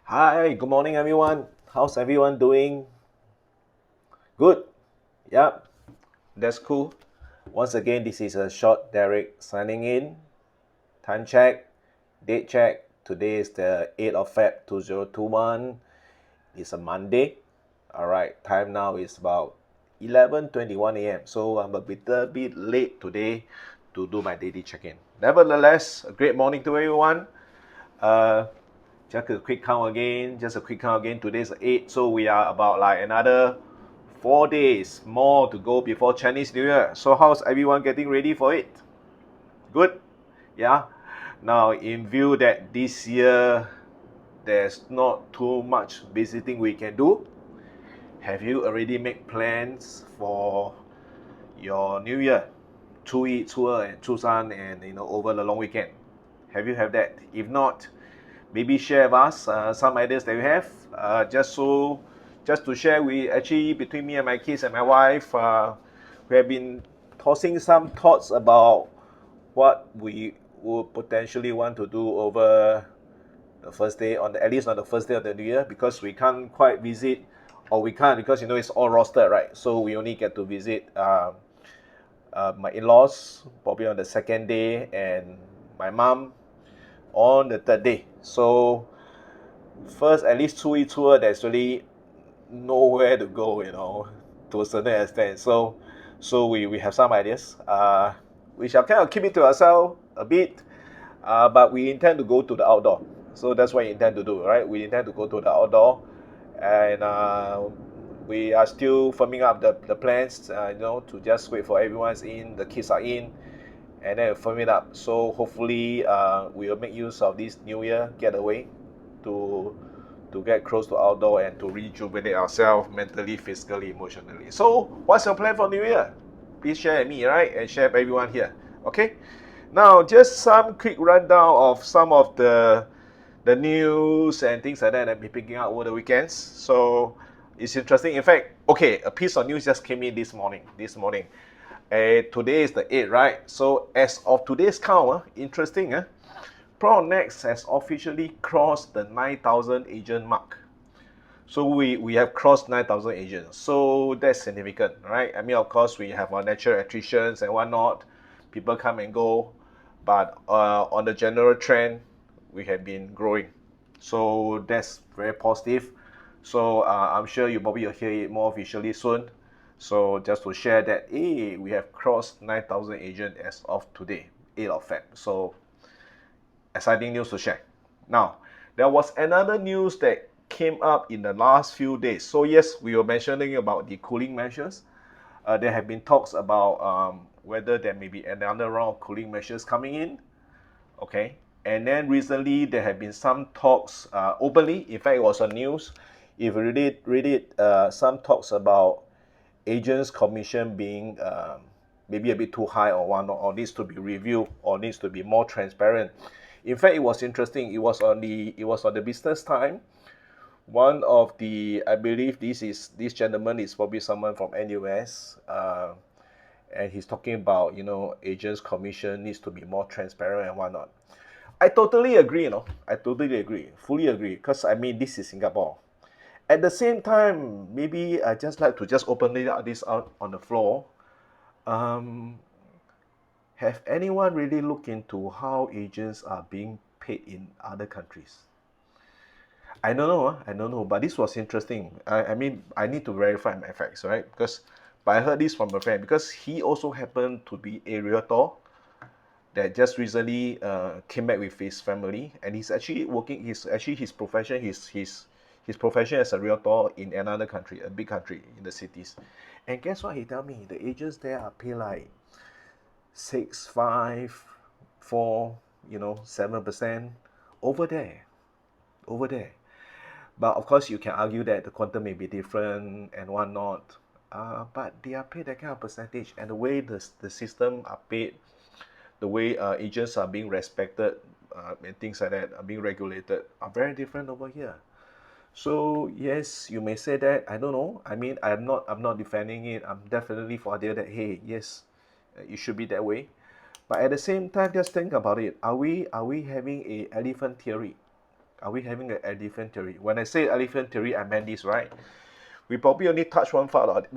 Hi, good morning, everyone. How's everyone doing? Good. Yep, that's cool. Once again, this is a short Derek signing in. Time check, date check. Today is the 8th of Feb 2021. It's a Monday. All right, time now is about 11:21 a.m. So I'm a bit late today to do my daily check-in. Nevertheless, a great morning to everyone. Uh, just a quick count again. Just a quick count again. Today's 8, so we are about like another 4 days more to go before Chinese New Year. So how's everyone getting ready for it? Good? Yeah. Now, in view that this year there's not too much visiting we can do, have you already made plans for your New Year? 初一, 初二, and 初三, and over the long weekend. Have you have that? If not, maybe share with us some ideas that you have. Just to share, we actually between me and my kids and my wife, we have been tossing some thoughts about what we would potentially want to do over the first day at least on the first day of the new year, because we can't quite visit, or we can't because it's all rostered, right? So we only get to visit my in-laws probably on the second day, and my mom on the third day. So first, at least 初一初二 there's really nowhere to go, to a certain extent. So we have some ideas. We shall kind of keep it to ourselves a bit, but we intend to go to the outdoor. So that's what we intend to do, right? We intend to go to the outdoor, and we are still firming up the plans, to just wait for everyone's in, the kids are in, and then firm it up. So hopefully, we will make use of this New Year getaway to get close to outdoor and to rejuvenate ourselves mentally, physically, emotionally. So, what's your plan for New Year? Please share with me, right? And share with everyone here. Okay? Now, just some quick rundown of some of the news and things like that I've been picking up over the weekends. So, it's interesting. In fact, okay, a piece of news just came in this morning. Today is the 8th, right? So, as of today's count, interesting, Pronex has officially crossed the 9,000 agent mark. So we have crossed 9,000 agents. So that's significant, right? I mean, of course, we have our natural attritions and whatnot. People come and go. But on the general trend, we have been growing. So that's very positive. So I'm sure you probably will hear it more officially soon. So just to share that, hey, we have crossed 9,000 agents as of today, 8th of Feb. So exciting news to share. Now, there was another news that came up in the last few days. So yes, we were mentioning about the cooling measures. There have been talks about whether there may be another round of cooling measures coming in. Okay, and then recently there have been some talks openly. In fact, it was on news. If you read it, some talks about agents' commission being maybe a bit too high or whatnot, or needs to be reviewed, or needs to be more transparent. In fact, it was interesting. It was on the Business Time. One of the, I believe this gentleman is probably someone from NUS, and he's talking about agents' commission needs to be more transparent and whatnot. I totally agree. I totally agree, fully agree. Because I mean, this is Singapore. At the same time, maybe I just like to just openly out this out on the floor. Um, have anyone really looked into how agents are being paid in other countries? I don't know. I don't know. But this was interesting. I mean, I need to verify my facts, right? But I heard this from a friend because he also happened to be a realtor that just recently came back with his family, and he's actually working. He's actually his profession. His profession as a realtor in another country, a big country in the cities. And guess what? He tell me the agents there are paid like 6, 5, 4, 7% over there, over there. But of course, you can argue that the quantum may be different and whatnot. But they are paid that kind of percentage, and the way the system are paid, the way agents are being respected, and things like that are being regulated are very different over here. So yes, you may say that. I don't know. I mean, I'm not defending it. I'm definitely for the idea that hey, yes, it should be that way. But at the same time, just think about it. Are we having a elephant theory? Are we having an elephant theory? When I say elephant theory, I meant this, right? We probably only touch one part of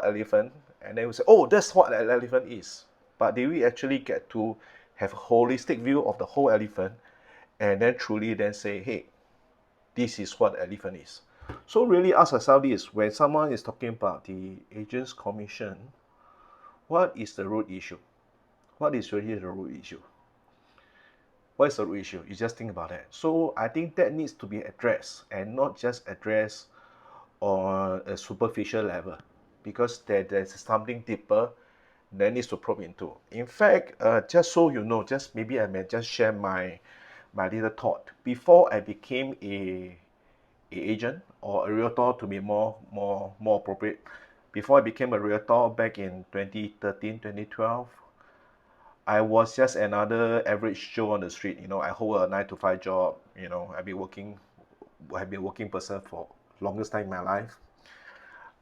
elephant, and then we say, oh, that's what an elephant is. But did we actually get to have a holistic view of the whole elephant, and then truly then say, hey, this is what elephant is? So really ask ourselves this: when someone is talking about the agents commission, what is the root issue? What is really the root issue? What is the root issue? You just think about that. So I think that needs to be addressed, and not just addressed on a superficial level, because there's something deeper that needs to probe into. In fact, just so you know, just maybe I may just share my little thought. Before I became a agent or a realtor, to be more appropriate, before I became a realtor back in 2013, 2012, I was just another average Joe on the street. I hold a 9 to 5 job. I've been working person for longest time in my life.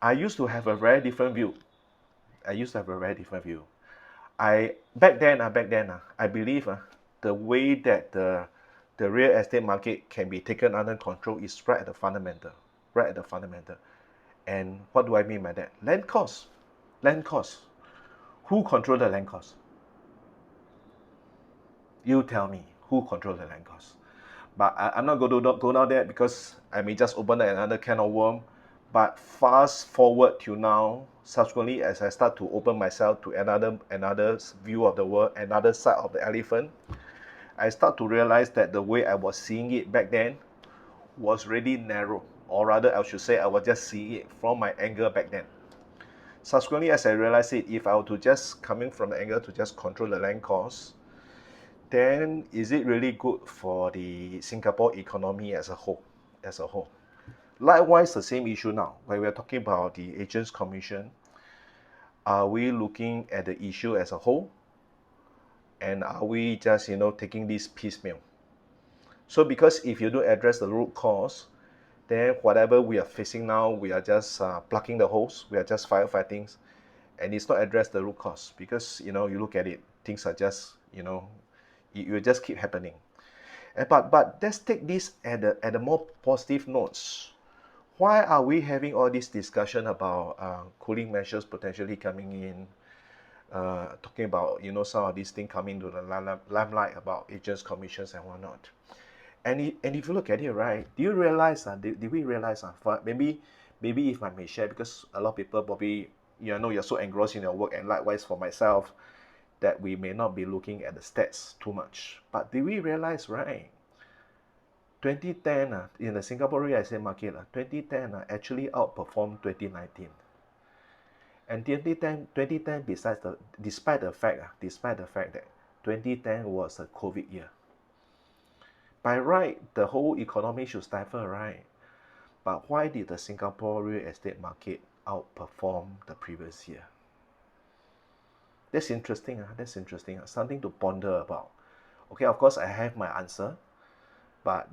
I used to have a very different view. I used to have a very different view. I believe the way that the real estate market can be taken under control is right at the fundamental, right at the fundamental. And what do I mean by that? Land cost, land cost. Who control the land cost? You tell me who control the land cost. But I'm not going to go down there because I may just open another can of worm. But fast forward to now, subsequently as I start to open myself to another view of the world, another side of the elephant, I start to realize that the way I was seeing it back then was really narrow, or rather I should say I was just seeing it from my angle back then. Subsequently, as I realized it, if I were to just coming from the angle to just control the land cost, then is it really good for the Singapore economy as a whole? As a whole. Likewise, the same issue now, when we're talking about the agents commission, are we looking at the issue as a whole? And are we just, taking this piecemeal? So because if you don't address the root cause, then whatever we are facing now, we are just plugging the holes, we are just firefighting, and it's not addressed the root cause. Because, you look at it, things are just, it will just keep happening. But let's take this at a more positive notes. Why are we having all this discussion about cooling measures potentially coming in? Talking about some of these things coming to the limelight about agents, commissions, and whatnot. And if you look at it, right, do you realize? Did we realize? Maybe if I may share, because a lot of people probably you're so engrossed in your work, and likewise for myself, that we may not be looking at the stats too much. But did we realize, right? 2010 in the Singapore real estate market 2010 actually outperformed 2019. And 2010 despite the fact that 2010 was a COVID year. By right, the whole economy should stifle, right? But why did the Singapore real estate market outperform the previous year? That's interesting. That's interesting. Something to ponder about. Okay, of course, I have my answer, but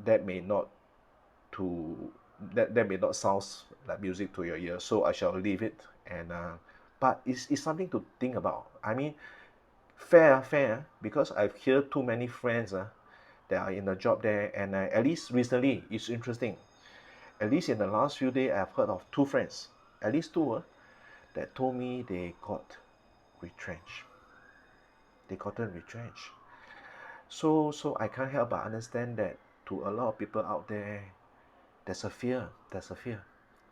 to that may not sound like music to your ear, so I shall leave it. And but it's something to think about. I mean, fair, because I've heard too many friends that are in a job there, and at least recently, it's interesting. At least in the last few days, I've heard of two friends, at least two, that told me they got retrenched. They gotten retrenched. So I can't help but understand that to a lot of people out there, there's a fear. There's a fear.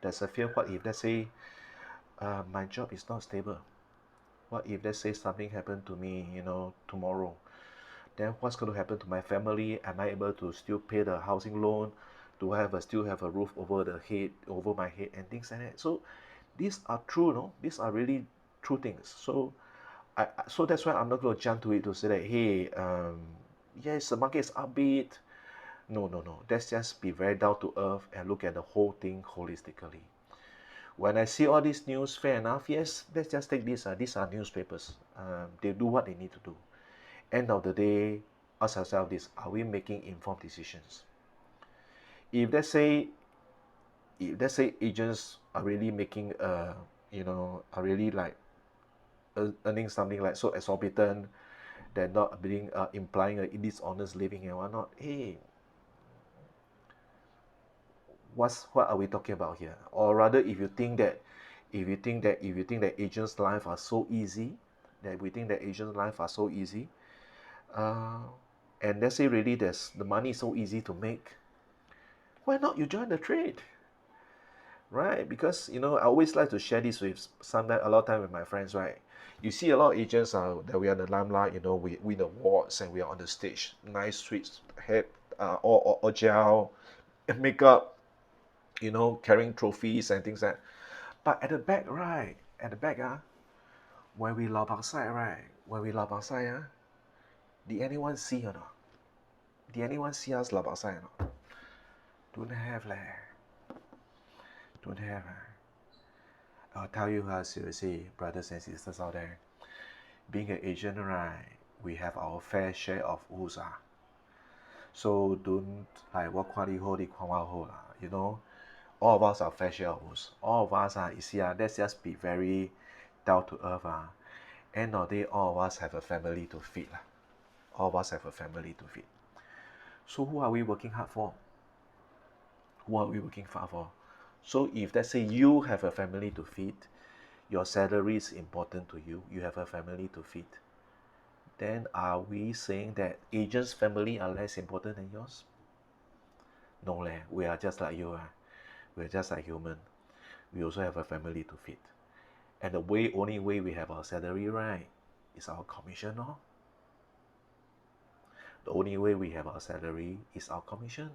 There's a fear. What if, let's say, my job is not stable? What if, let's say, something happened to me, tomorrow? Then what's going to happen to my family? Am I able to still pay the housing loan? Do I still have a roof over my head, and things like that? So these are true, no? These are really true things. So that's why I'm not going to jump to it to say that, hey, yes, the market is upbeat. No. Let's just be very down to earth and look at the whole thing holistically. When I see all these news, fair enough, yes, let's just take this. These are newspapers. They do what they need to do. End of the day, ask ourselves this: are we making informed decisions? If let's say agents are really making are really like earning something like so exorbitant, they're not being implying a dishonest living and whatnot. Hey, what are we talking about here? Or rather, if you think that agents' life are so easy, that we think that agents' life are so easy, uh, and let's say really there's the money is so easy to make, why not you join the trade, right? Because I always like to share this with sometimes a lot of time with my friends, right? You see a lot of agents that we are in the limelight, we win awards and we are on the stage, nice sweet head, all gel, and makeup, carrying trophies and things like that. But at the back, right? At the back, when we lob outside, right? When we lob outside, did anyone see or not? Did anyone see us lob outside or not? Don't have leh. Don't have. I'll tell you how seriously, brothers and sisters out there. Being an Asian, right? We have our fair share of woos. So don't like what quality hold it hold. All of us are fair share of woos. All of us you see, let's just be very down to earth. End of the day, all of us have a family to feed. All of us have a family to feed. So who are we working hard for? Who are we working hard for? So if let's say you have a family to feed, your salary is important to you, you have a family to feed, then are we saying that agents' family are less important than yours? No leh, we are just like you. We're just like human. We also have a family to feed. And the only way we have our salary right is our commission. No? The only way we have our salary is our commission.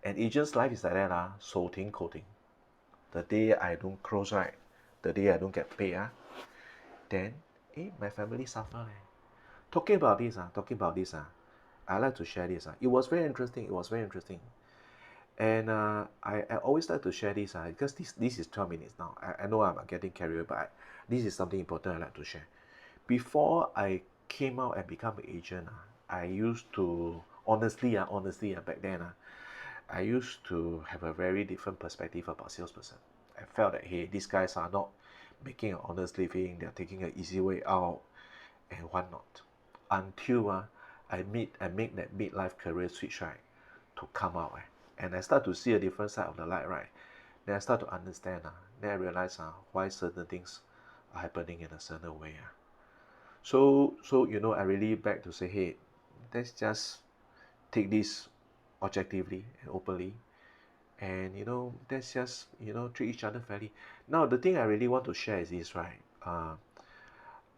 And agent's life is like that, so ting coating. The day I don't close right, the day I don't get paid, then my family suffer. Talking about this, I like to share this. It was very interesting. It was very interesting. And I always like to share this because this is 12 minutes now. I know I'm getting carried away, but this is something important I like to share. Before I came out and become an agent, I used to, honestly, back then, I used to have a very different perspective about salesperson. I felt that, hey, these guys are not making an honest living, they're taking an easy way out and whatnot. Until I make that midlife career switch, right, to come out. And I start to see a different side of the light, right? Then I start to understand. Then I realize why certain things are happening in a certain way. So I really beg to say, hey, let's just take this objectively and openly, and let's just treat each other fairly. Now the thing I really want to share is this, right?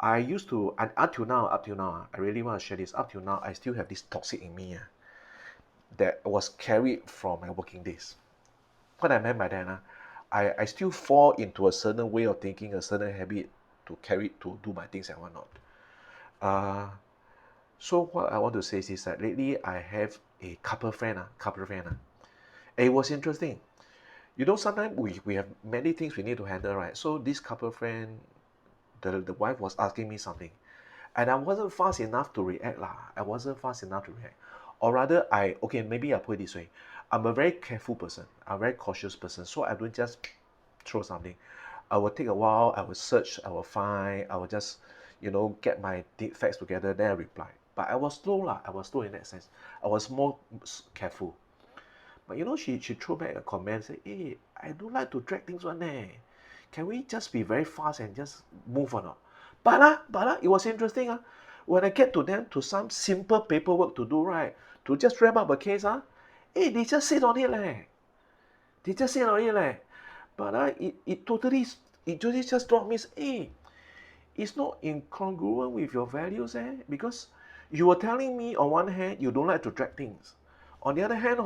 I used to, and up till now, I really want to share this. Up till now, I still have this toxic in me that was carried from my working days. What I meant by that, I still fall into a certain way of thinking, a certain habit to do my things and whatnot. Uh, so what I want to say is that lately I have a couple friend. It was interesting. Sometimes we have many things we need to handle, right? So this couple friend, the wife was asking me something, and I wasn't fast enough to react lah. I wasn't fast enough to react, or rather, okay, maybe I put it this way. I'm a very careful person. I'm a very cautious person, so I don't just throw something. I will take a while. I will search. I will find. I will just, get my facts together. Then I reply. But I was slow lah. I was slow in that sense. I was more careful. But she threw back a comment, say, "Hey, I don't like to drag things on there. Can we just be very fast and just move on?" But it was interesting. When I get to them to some simple paperwork to do, right, to just wrap up a case, hey, they just sit on it leh. They just sit on it leh. But it totally just taught me, hey, it's not incongruent with your values, because you were telling me on one hand you don't like to drag things. On the other hand,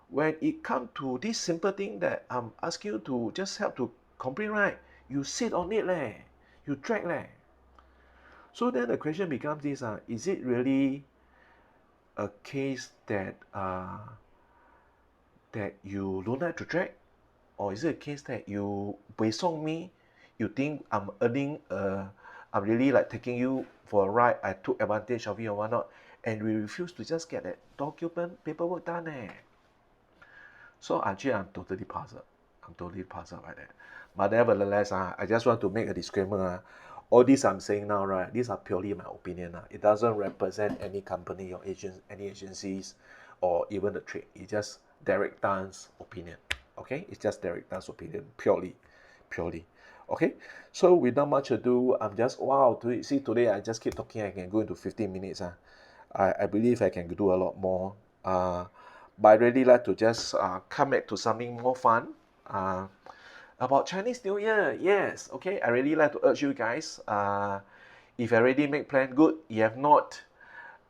when it comes to this simple thing that I'm asking you to just help to complete, right, you sit on it leh. You drag leh. So then the question becomes this, is it really a case that you don't like to drag? Or is it a case that you song me, you think I'm really like taking you for a ride, I took advantage of you or whatnot, and we refuse to just get that document paperwork done So actually I'm totally puzzled. I'm totally puzzled by that. But nevertheless, I just want to make a disclaimer. All this I'm saying now, right, these are purely my opinion. It doesn't represent any company or any agencies or even the trade. It's just Derek Tan's opinion. Okay, it's just Derek Tan's opinion, purely. Okay, so without much ado, I'm just wow. See, today I just keep talking. I can go into 15 minutes. I believe I can do a lot more. But I really like to just come back to something more fun. About Chinese New Year, yes. Okay, I really like to urge you guys. If you already make plan, good. You have not,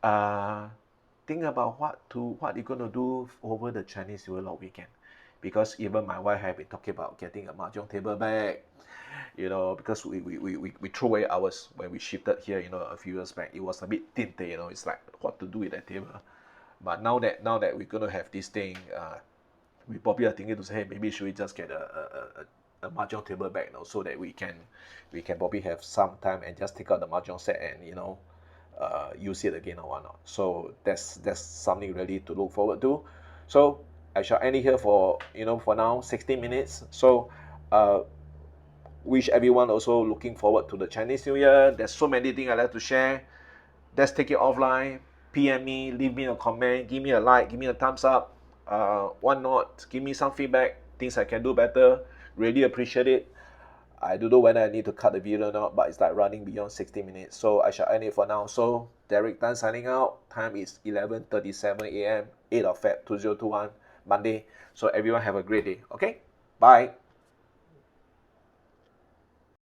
uh, think about what you're gonna do over the Chinese New Year long weekend. Because even my wife have been talking about getting a mahjong table back. Because we threw away ours when we shifted here, a few years back. It was a bit thin, it's like what to do with that table. But now that we're gonna have this thing, we probably are thinking to say, hey, maybe should we just get a mahjong table back, so that we can probably have some time and just take out the mahjong set and use it again or whatnot. So that's something really to look forward to. So I shall end it here for now 16 minutes. So uh, wish everyone also looking forward to the Chinese New Year. There's so many things I like to share. Let's take it offline. PM me, leave me a comment, give me a like, give me a thumbs up. Why not? Give me some feedback, things I can do better. Really appreciate it. I don't know whether I need to cut the video or not, but it's like running beyond 60 minutes. So I shall end it for now. So Derek Tan signing out. Time is 11:37 a.m. 8 of Feb 2021, Monday. So everyone have a great day. Okay? Bye.